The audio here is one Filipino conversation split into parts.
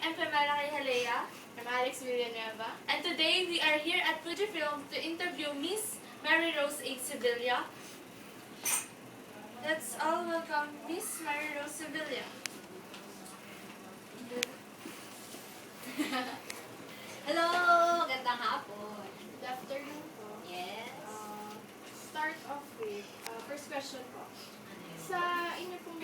I'm Pamela Halea. I'm Alex Villanueva. And today we are here at Fujifilm to interview Miss Mary Rose H. Sevilla. Let's all welcome Miss Mary Rose Sevilla. Hello! Gandang hapon. Good afternoon po. Yes. Start off with, first question po. Ano yun? Sa inyo pong,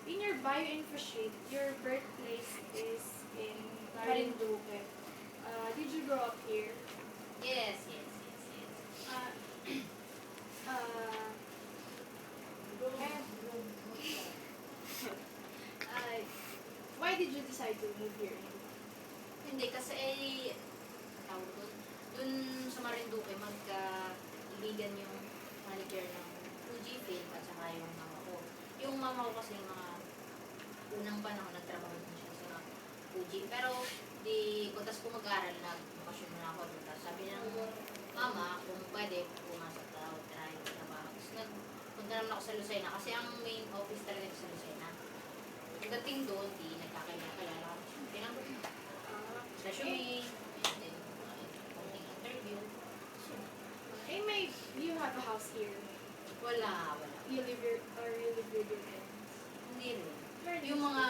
in your bioinfo sheet, your birthplace is in Marinduque. Did you grow up here? Yes. Uh, uh, and, why did you decide to move here? Hindi, kasi tawag dun sa Marinduque, magka-ibigan yung manager ng Fujifilm at saka yung mama ko. Yung mama ko kasi mga unang panahon nagtrabaho din siya sa Fuji. Pero di pagkas ko mag-aral, nag-bakasyon na ako doon. Tapos sabi ng mama, kung pwede, pumasok daw, try yung trabaho. Tapos nagpunta naman ako sa Lucena kasi ang main office talaga sa Lucena. Pagdating doon, di nagkakilala ako. Pinanggol na. Resume, and then konting interview. So, You have a house here. wala. You live with your parents. Hindi rin. Yung mga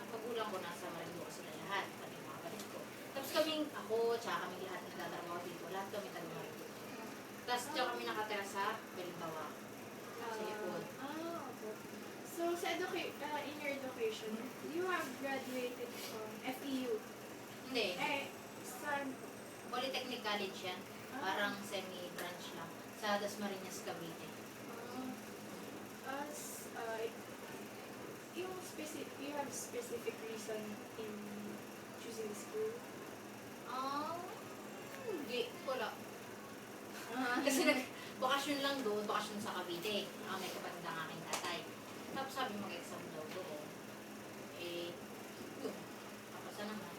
magulang ko nasa Marinduque sila lahat, pati mga kapatid ko. Tapos ako, tsaka kaming lahat nagtatrabaho dito, lahat kami taga Marinduque. Tapos tsaka kami nakatira sa Belindawa. Sa likod. Okay. So, in your education, you have graduated from FEU. Hindi. Saan? Polytechnic College yan. Parang semi-branch lang. Sa Dasmariñas, Cavite. You have specific reason in choosing the school? Hindi. Wala. Kasi bakasyon lang doon, bakasyon sa Cavite. May kapatid ang aking tatay. Tapos sabi mag-exam daw doon. Yun. Kapasa naman.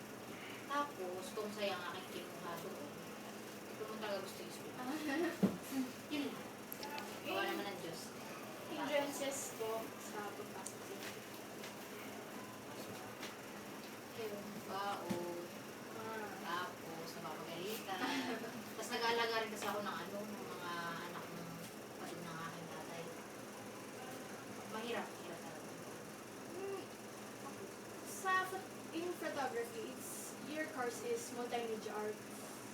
Tapos, kung saya ang aking kinuha doon, ito mo talaga gusto yung school. Yun lang. Gawa naman ng Diyos. Hindrances po sa pagpasok sa Baon. Tapos, napapagalitan. Tapos nag-aalaga rin kasi ako ng mga anak ng kapatid ng aking tatay. Mahirap talaga. In photography, your course is multimedia art.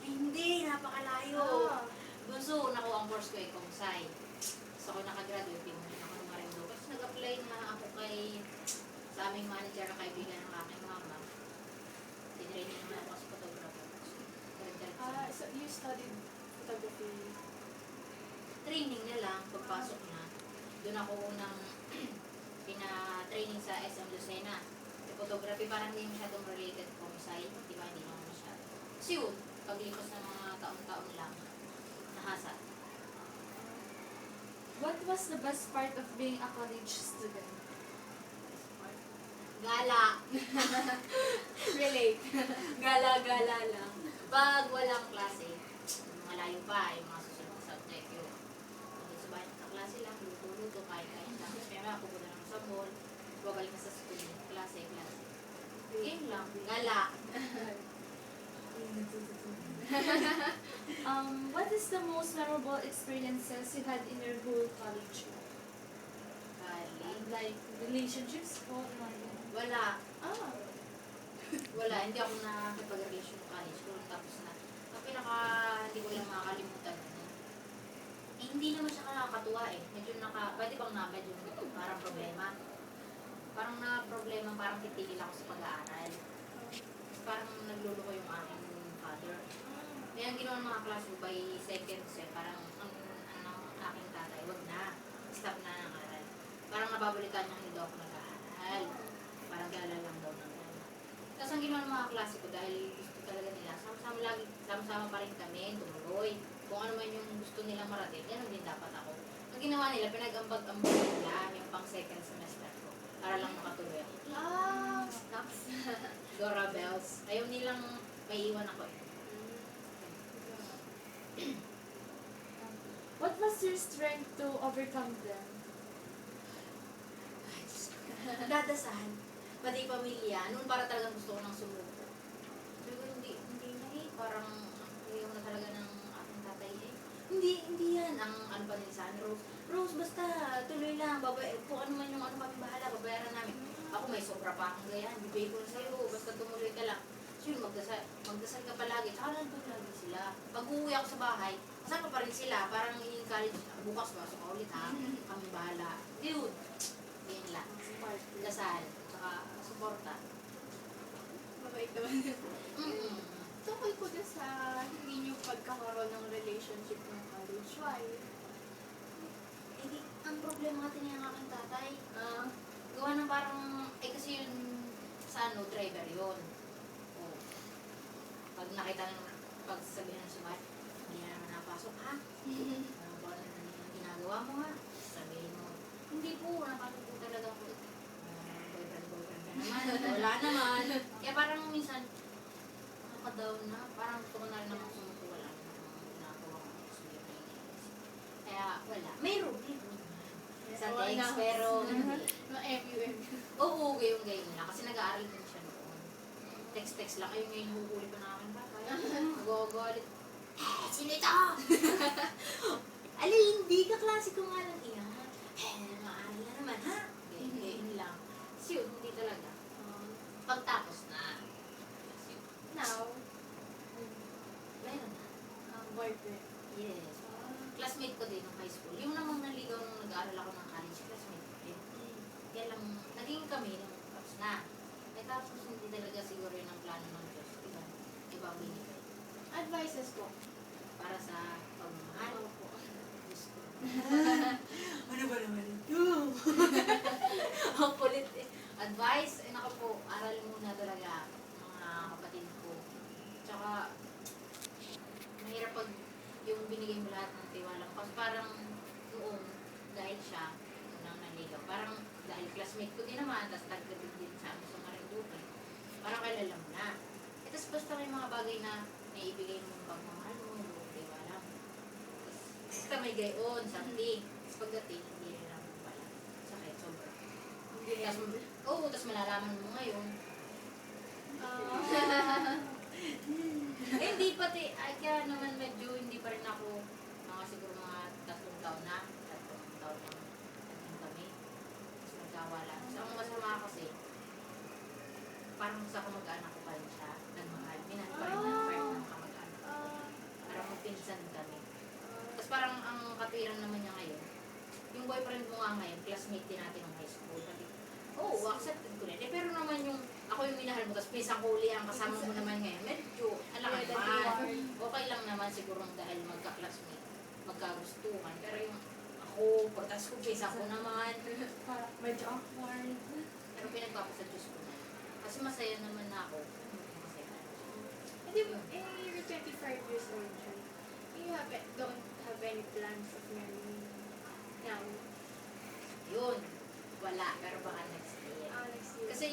Ay, hindi, napakalayo. Ah. Bunso, nakuha ang course ko Comsci. So, ako nakagraduate, yung ako ng Marinduque. Tapos nag-apply na ako sa aming manager na kaibigan ng aking mama. Tinraining naman ako sa photographer. So you studied photography? Training na lang, pagpasok na. Doon ako unang pina-training sa SM Lucena. Sa photography, parang hindi masyadong related Comsci. Di ba, hindi naman masyado. Kasi yun, paglipas ng mga taon-taon lang, nahasa. What was the best part of being a college student? Gala. Relate. Gala-gala lang. Pag walang klase, malayo pa yung mga susunod na subject yun. Pag sa bahay ng klase lang, luto-luto, kain-kain lang. Tapos kaya pupunta naman sa mall, babalik na sa school, klase. Game lang, gala. What is the most memorable experiences you had in your whole college life? Like relationships po? Wala. Ah. Wala, hindi ako nakipag-relation ng college ko. Tapos na, ang hindi ko lang makakalimutan. Hindi naman siya nakakatuwa eh. Medyo pwede bang medyo parang problema. Parang titigil ako sa pag-aaral. Parang nagluluko yung aking father. Kaya ang ginawa ng mga klase ko by second sem, parang ang aking tatay, wag na. Stop na ng aral. Parang nababalitan niya hindi daw ako nag-aaral. Parang gala lang daw ng gala. Tapos ang ginawa ng mga klase ko, dahil gusto talaga nila, sama-sama pa rin kami, tumuloy. Kung ano man yung gusto nilang marating, yan din dapat ako. Ang ginawa nila, pinag-ambag-ambag nila yung pang second semester ko. Para lang makatuloy ako. Snaps. Dora Bells. Ayaw nilang may iwan ako eh. What was your strength to overcome them? Dadasal. Pati pamilya. Noon para talagang gusto ko nang sumuko. ng ano pa din sa akin, Rose. Rose, basta tuloy lang, kung ano man yung ano kami bahala, babayaran namin. Ako may sobra pa akong gayan, bibigay ko na sa'yo, basta tumuloy ka lang. So yun, magdasal ka palagi, tsaka nandun lagi sila. Pag uuwi ako sa bahay, kasama pa rin sila, parang in-encourage, bukas pasok ka ulit ha, kami bahala. Dude, yun lang. Smart. Dasal, tsaka suporta. Mabait naman. Mm-mm. Tungkol po dun sa hindi nyo pagkakaroon ng relationship ng college. Why? Eh, ang problema natin yung aking tatay. Gawa ng parang, kasi yun, sa ano, driver yun. Oh. Pag nakita ng, pag sabihin ng sumat, hindi na naman napasok, ha? Ano ba ang ginagawa mo, ha? Sabihin mo, hindi po, napasok po talaga po. Boyfriend ka naman, wala naman. Kaya parang minsan, nakaka-down na, parang gusto ko na rin naman sumuko, wala naman ginagawa ko. Kaya, wala. Mayroon. Sa text, pero hindi. Ma-MUM. Oo, gayon na. Kasi nag-aaral din siya noon. Text lang. Ayun ngayon, huhuli pa namin ba? Nag-uulit. Sino ito? Alay, hindi ka klase ko nga lang ina. Maaral na naman, ha? Gayon lang. Kasi yun, hindi talaga. Pagtapos na. Kasi yun. Now, Meron na. boyfriend. Yes. Classmate ko din ng high school. Yung namang naligaw nung nag-aaral ako ng college, classmate ko din. Kaya lang, naging kami nung tapos na. Eh tapos hindi talaga siguro yun ang plano ng Diyos. Diba? Iba ang binigay. Advices ko. Para sa pagmamahal. Opo. Diyos ko. Ano ba naman ito? Ang kulit eh. Advice, eh naku po, aral muna talaga mga kapatid ko. Tsaka, mahirap pag yung binigay mo lahat ng tiwala mo. Kasi parang noon, dahil siya, unang naligaw, parang dahil classmate ko din naman, tapos tagkabit din sa amin sa Marinduque, parang kilala mo na. Eh, tapos basta may mga bagay na naibigay mo yung pagmamahal mo, yung tiwala mo. Tapos, basta may gayon, something. Tapos pagdating, hindi rin naman pala. Sakit, sobra. Tapos malalaman mo ngayon. Eh, hindi pati, kaya naman medyo hindi pa rin ako, siguro mga 3 taon na, 3 taon na naging kami. Tapos nagkawala. So, ang masama kasi, parang sa kamag-anak ko pa rin siya, nagmahal. Minahal pa rin ng part ng kamag-anak ko. Parang magpinsan kami. Tapos parang ang katwiran naman niya ngayon, yung boyfriend mo nga ngayon, classmate din natin ng high school. Sabi, accepted ko rin. Eh, pero naman yung, ako yung minahal mo, tapos pisang huli ang kasama mo naman ngayon, medyo, alam naman, okay lang naman siguro dahil magka-classmate, magkagustuhan. Pero yung ako, pagkas ko, pisang ko naman, Medyo awkward. pero pinagpapasa Diyos ko na. Kasi masaya naman na ako. Masaya na. Hindi mo, you're 25 years old, right? Don't have any plans of marrying now. Yun, wala, pero baka next year. Next year. Kasi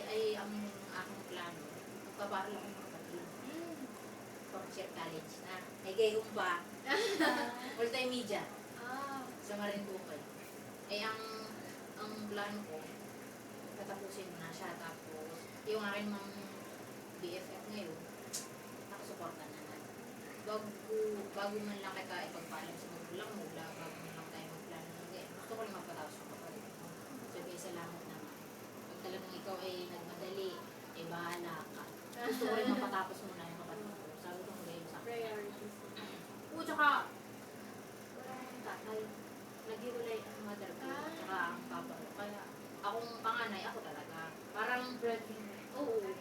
ay ang aking plano, magpaparal ako ng kapatid. Fourth year college na. May gayong pa. Multimedia. Sa Marinduque. Eh ang plano ko, tatapusin mo na siya. Tapos, yung aking mga BFF ngayon, nakasuportan naman. Bago man lang kita ipagpaalam sa magulang mo, bago man lang tayo magplano ng ganyan. Gusto ko lang magpatapos ng kapatid mo. Sabi, salamat naman. Pag talagang ikaw ay nagmadali, eh bahala ka. Gusto ko rin mapatapos mo na yung kapatid ko. Sabi ko ngayon sa akin. Priorities. Tsaka, wala akong tatay. Nag-iwalay ang mother ko, tsaka ang papa ko. Kaya, akong panganay, ako talaga. Parang,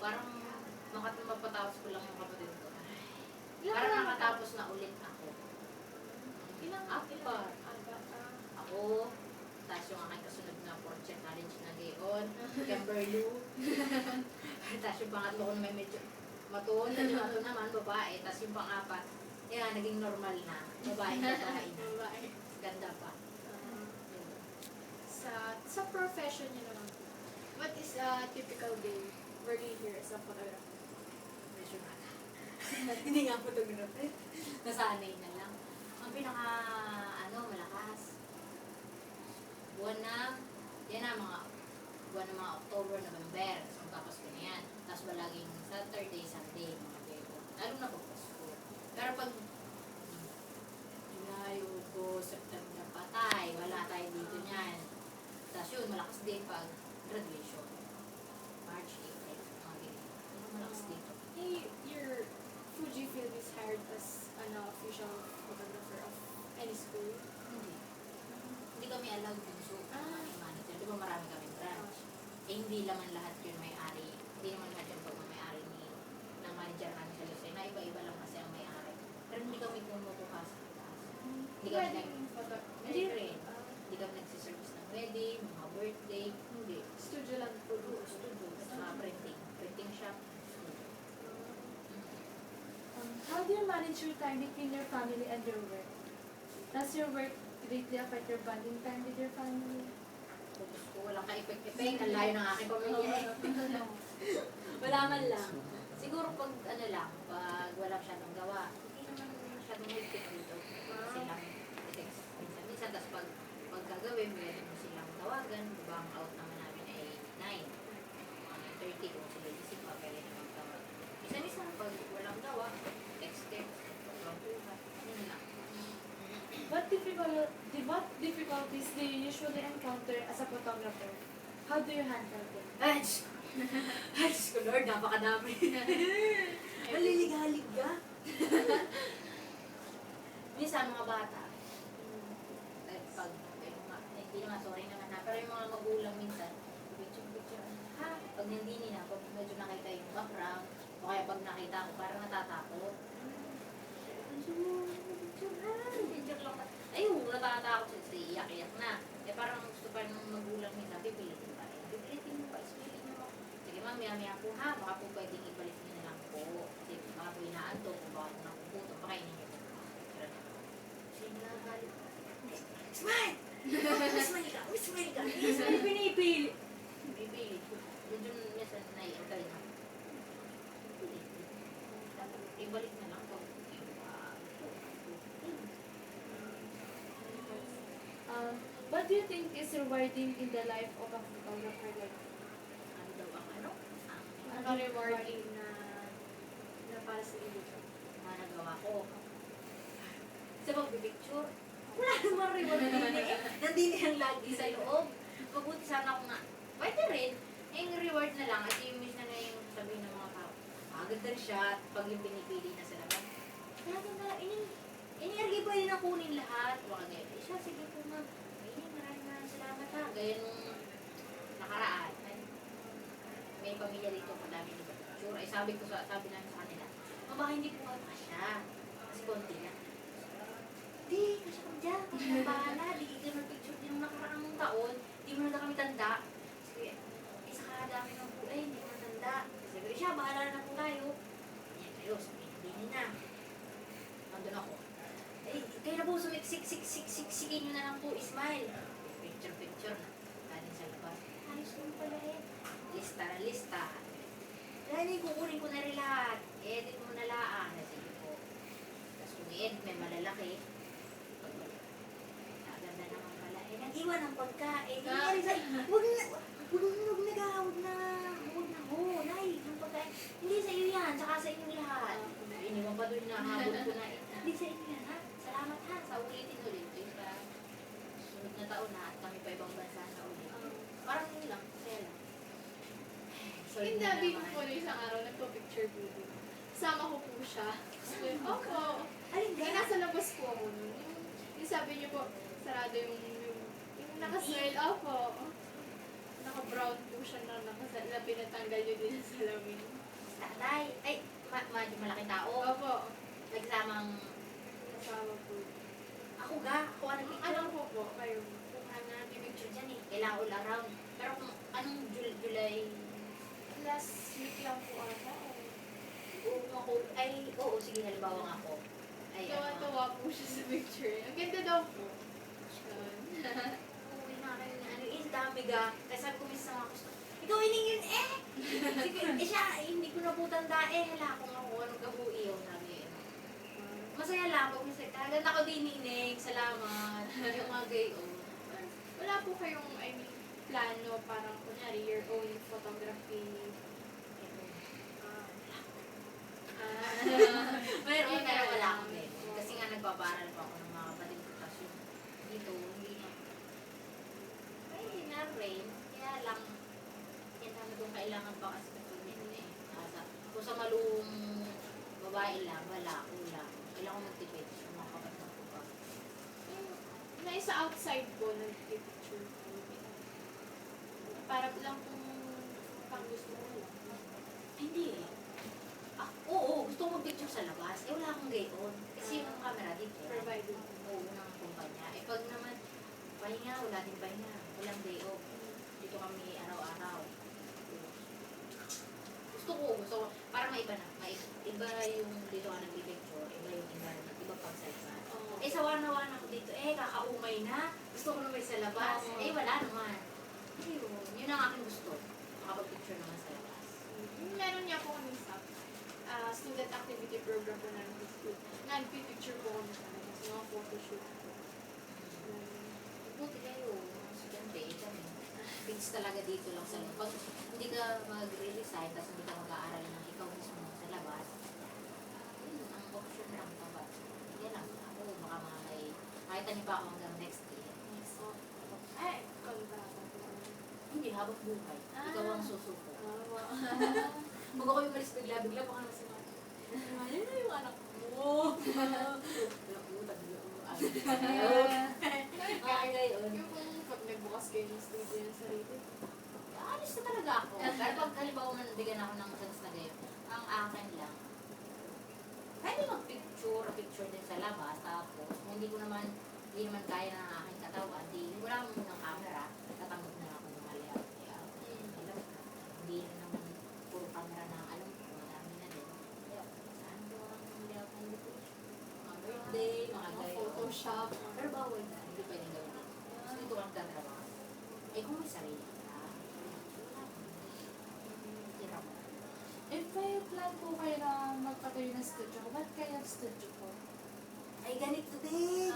parang mapatapos ko lang yung kapatid ko. Parang nakatapos na ulit ako. Ilang Apat. Ako, tapos yung aking kasunod na fourth year college na gayon, Kimberloo. Tapos yung pangatlo ko na may medyo matuon, yung mato naman, babae. Tapos yung pang-apat, naging normal na. Babae na. Ganda pa. Sa profession niyo naman po, what is a typical day working here as a photographer? Medyo hindi nga photographer. Nasanay na lang. Ang pinaka, malakas. Buwan na mga October, November. So, tapos ko na yan. Tapos balaging Saturday, Sunday, mga gayko. Lalo na pag Pasko. Pero pag July, August, din pag graduation. March, April, mga ganyan. Yung malakas dito. Hey, your Fujifilm is hired as an official photographer of any school? Hindi. Hindi kami allowed dun so may manager. Di ba marami kami branch? Eh hindi naman lahat yun may-ari. Hindi naman lahat yun pag-may-ari ng manager namin sa Lucena. Iba-iba lang kasi ang may-ari. Pero hindi kami kumukuha sa taas. Hindi kami Wedding photo? Hindi rin. Hindi kami nagsiservice ng wedding, mga birthday. Hindi. Studio lang po. Studio. At saka printing. Printing shop. How do you manage your time between your family and your work? Does your work greatly affect your bonding time with your family? Focus ko, walang ka-effect-effect. Ang layo ng aking pamilya. Wala man lang. Siguro pag ano lang, pag wala masyadong gawa, hindi naman masyadong higpit dito. Silang i-text minsan. Tapos pag gagawin, meron mo silang tawagan. Diba ang out naman namin ay 9. 9:30 kung sila isip pa, pwede naman tawag. Isa-isa, pag walang gawa, text-text. Pag walang buhat, yun lang. What difficulties do you usually encounter as a photographer? How do you handle them? Ay, Diyos ko Lord, napakadami. Maliligalig ka. Minsan mga bata, pag, hindi naman, sorry naman na, pero yung mga magulang minsan, picture, ha? Pag hindi nila, pag medyo nakita yung background, o kaya pag nakita ko, parang natatakot. Picture lang. Ayun, natatakot siya, iyak-iyak na. Eh parang gusto pa ng magulang minsan, pipilitin pa rin. Pipilitin mo pa, isipilitin mo. Sige ma'am, maya-maya po ha, baka po pwedeng ibalik niyo na lang po. Kasi baka po inaanto, kung baka po nakuputo, pakainin niyo po. Kasi nagalit. Smile! Smile ka! Smile ka! Smile, pinipili! Pinipili. Yun minsan naiantay na. Ibalik na lang po. What do you think is rewarding in the life of a photographer like you? Ano daw ang ano? Ano rewarding na para sa iyo? Mga nagawa ko. Sa pagpipicture, wala namang reward din eh. Nandini ang lagi sa loob. Mabuti sana ako nga. Pwede rin. Yung reward na lang at yung miss na yung sabihin ng mga tao. Agad na siya at pag yung pinipili na sa labas. Kaya na, ini-argy pa rin na kunin lahat. Baka ganyan. Eh siya, sige po ma'am. Ayun, maraming salamat ha. Gaya nung nakaraan. May pamilya dito, madami dito. Sure, ay sabi namin sa kanila, baka hindi po kayo kasya. Kasi konti na. Di, kasya kami dyan. Kasi na bahala. Di ka mag-picture din nung nakaraang taon. Di mo na kami tanda. Sige, saka dami ng po, hindi mo tanda. Sabi ko, siya, bahala na po tayo. Ayan kayo, sabihin na. Nandun ako. Eh, kayo na po, siksikin nyo na lang po, smile. Picture na. Galing sa labas. Ayos mo pala eh. Lista. Dahil kukunin ko na rin lahat. Edit mo na laan. Sige po. Tapos kung i-edit may malalaki. Ganda naman pala. Eh, nag-iwan ang pagkain. Huwag na ho. Nay, ang pagkain. Hindi sa iyo yan. Saka sa inyong lahat. Iniwan pa doon na habol ko na. Hindi sa inyo yan ha. Salamat ha. Sa ulitin ulit. Sa sunod na taon na at kami pa ibang bansa na ulit. Parang yun lang. Kaya lang. Hindabi ko po na isang araw, nagpa-picture video. Kasama ko po siya. Opo. Alin Kaya nasa labas po ako nun. Yung sabi niyo po, sarado yung nakasmile. Opo. Naka-brown po siya na pinatanggal niyo din sa salamin. Tatay. Ay, medyo malaking tao. Opo. Nagsamang, Kasama po. ako ang nag-picture. Ano po po? Kayo. Kung ano nag-picture dyan eh. Kailangan all around. Pero kung anong July, Last week lang po ata. oo, sige, halimbawa nga ako. Ay, Tawa-tawa po siya sa picture. Ang ganda daw po. uwi na kayo na ano, dami ga. Kaya sabi ko minsan sa mga gusto, ikaw ining yun eh! Sige, siya, hindi ko na po tanda eh. Hala ko nga kung anong gabuiyaw namin. Masaya lang pag minsan, kaganda ko din ining, salamat. Yung mga gayon. Wala po kayong, plano parang kunyari your own photography. Meron, pero wala akong meron. Kasi nga nagpaparal pa ako ng mga kapatid ko. Tapos yung dito, hindi na. Ay, na-rain. Kaya Kung sa malung babae lang, wala, kulang. Kailangan ko magtipid sa mga kapatid ko pa. Na sa outside po, nag-picture ko. Para lang kung pang gusto mo lang. Hindi eh. Oo, gusto ko mag-picture sa labas. Eh, wala akong gayon. Kasi yung camera dito. Provided. Oo, ng kumpanya. Eh, pag naman, pahinga, wala din pahinga. Walang day off. Dito kami araw-araw. Gusto ko, para maiba na. Iba yung dito ka nag-picture, iba yung environment, iba pang sa iba. Oo. Eh, sa wana-wana ko dito, kakaumay na. Gusto ko naman sa labas. Oo. Eh, wala naman. Yun ang aking gusto. Makapag-picture naman sa labas. Meron niya po kami sa student activity program po namin sa school. Nag-picture po kami sa labas, mga photoshoot po. Buti kayo, mga estudyante, kami. Fix talaga dito lang sa labas. Pag hindi ka mag-resign, tapos hindi ka mag-aaral ng ikaw mismo sa labas, yun, ang option lang tapat. Yan lang. Ako, baka makita niyo pa ako hanggang next year. Ay, kontrata po. Hindi, habang buhay. Ikaw ang susuko. Wow. Pag ako yung malis bigla, baka nasa mga, ayun yung anak mo. Lakutan, Kaya gayon. Yung pag nagbukas kayo ng studio ng sarili. Alis na talaga ako. Pero pag halimbawa man bigyan ako ng chance na gayon, ang akin lang, pwede mag-picture din sa labas, tapos hindi naman kaya ng aking katawan, wala mo ng camera, tatanggap na ako ng layout. Kaya, hindi na naman puro camera na alam ko, madami na din. Kaya, saan ko ang layout ng invitation? Mga birthday, mga gayon. Photoshop. Pero bawal na, hindi pwedeng gawin dito. Kasi dito ka nagtatrabaho. Eh kung may sarili ka, hirap. If may plan po kayo na magpatayo ng studio, ba't kayo studio po? Ay, ganito din!